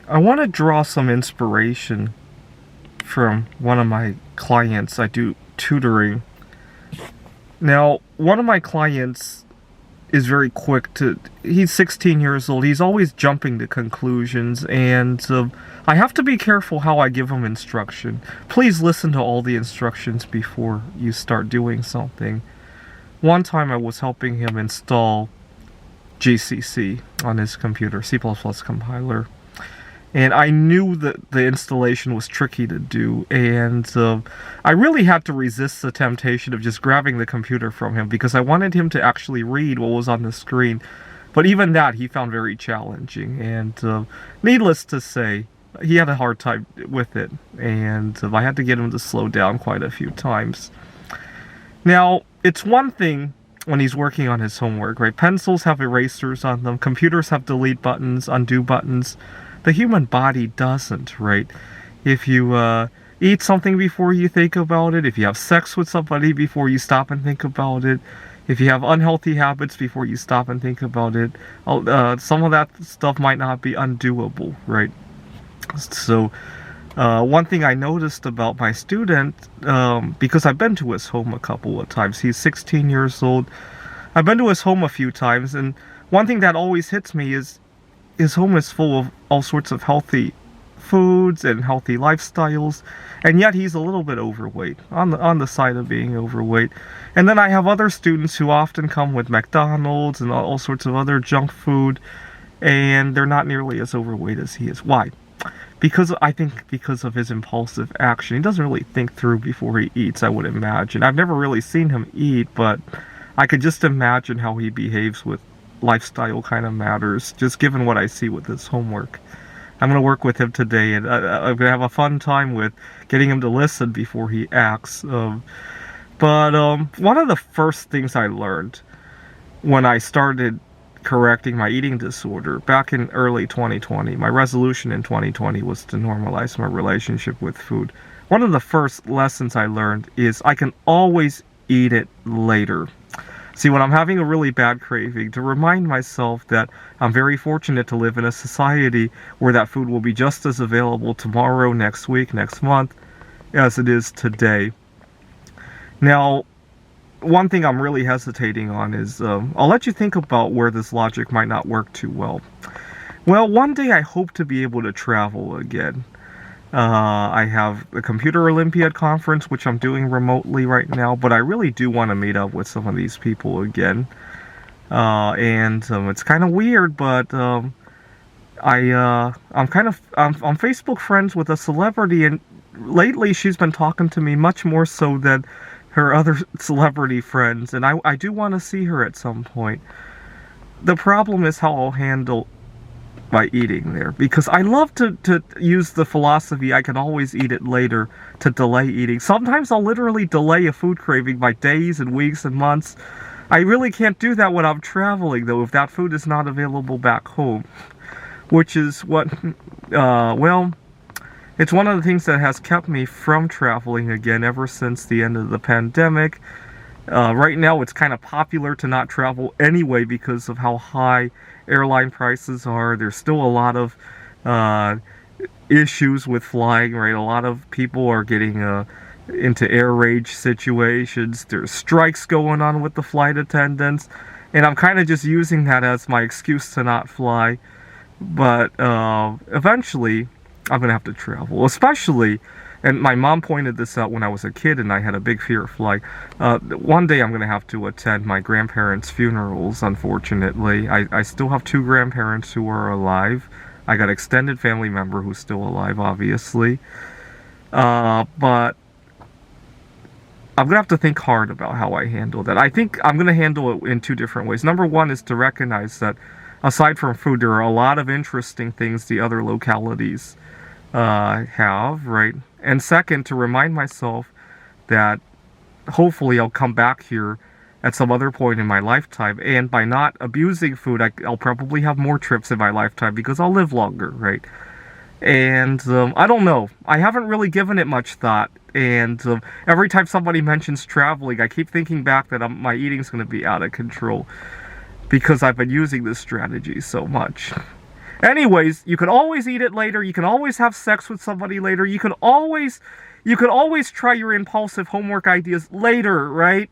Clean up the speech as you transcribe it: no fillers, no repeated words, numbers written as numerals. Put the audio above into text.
I want to draw some inspiration from one of my clients. I do tutoring. Now, one of my clients is very quick to. He's 16 years old. He's always jumping to conclusions, and I have to be careful how I give him instruction. Please listen to all the instructions before you start doing something. One time I was helping him install GCC on his computer, C++ compiler. And I knew that the installation was tricky to do, and I really had to resist the temptation of just grabbing the computer from him because I wanted him to actually read what was on the screen. But even that he found very challenging, and needless to say, he had a hard time with it, and I had to get him to slow down quite a few times. Now, it's one thing when he's working on his homework, right? Pencils have erasers on them, computers have delete buttons, undo buttons. The human body doesn't, right? If you eat something before you think about it, if you have sex with somebody before you stop and think about it, if you have unhealthy habits before you stop and think about it, some of that stuff might not be undoable, right? So, one thing I noticed about my student, because I've been to his home a couple of times, he's 16 years old, I've been to his home a few times, and one thing that always hits me is his home is full of all sorts of healthy foods and healthy lifestyles, and yet he's a little bit overweight, on the side of being overweight. And then I have other students who often come with McDonald's and all sorts of other junk food, and they're not nearly as overweight as he is. Why? I think because of his impulsive action. He doesn't really think through before he eats, I would imagine. I've never really seen him eat, but I could just imagine how he behaves with lifestyle kind of matters, just given what I see with his homework. I'm going to work with him today, and I'm going to have a fun time with getting him to listen before he acts. But one of the first things I learned when I started correcting my eating disorder back in early 2020, my resolution in 2020 was to normalize my relationship with food. One of the first lessons I learned is I can always eat it later. See, when I'm having a really bad craving, to remind myself that I'm very fortunate to live in a society where that food will be just as available tomorrow, next week, next month, as it is today. Now, one thing I'm really hesitating on is, I'll let you think about where this logic might not work too well. Well, one day I hope to be able to travel again. I have the Computer Olympiad conference, which I'm doing remotely right now, but I really do want to meet up with some of these people again. And it's kind of weird, but I'm Facebook friends with a celebrity, and lately she's been talking to me much more so than her other celebrity friends, and I do want to see her at some point. The problem is how I'll handle by eating there, because I love to use the philosophy I can always eat it later to delay eating. Sometimes I'll literally delay a food craving by days and weeks and months. I really can't do that when I'm traveling, though, if that food is not available back home, which is what, well, it's one of the things that has kept me from traveling again ever since the end of the pandemic. Right now it's kind of popular to not travel anyway because of how high airline prices are. There's still a lot of issues with flying, right? A lot of people are getting into air rage situations. There's strikes going on with the flight attendants, and I'm kind of just using that as my excuse to not fly. But eventually I'm gonna have to travel, especially, and my mom pointed this out when I was a kid and I had a big fear of flying. One day I'm going to have to attend my grandparents' funerals, unfortunately. I still have 2 grandparents who are alive. I got an extended family member who's still alive, obviously. But I'm going to have to think hard about how I handle that. I think I'm going to handle it in 2 different ways. Number one is to recognize that aside from food, there are a lot of interesting things the other localities have, right? And second, to remind myself that hopefully I'll come back here at some other point in my lifetime, and by not abusing food, I'll probably have more trips in my lifetime because I'll live longer, right? And I don't know. I haven't really given it much thought, and every time somebody mentions traveling, I keep thinking back that my eating's going to be out of control because I've been using this strategy so much. Anyways, you can always eat it later. You can always have sex with somebody later. You can always try your impulsive homework ideas later, right?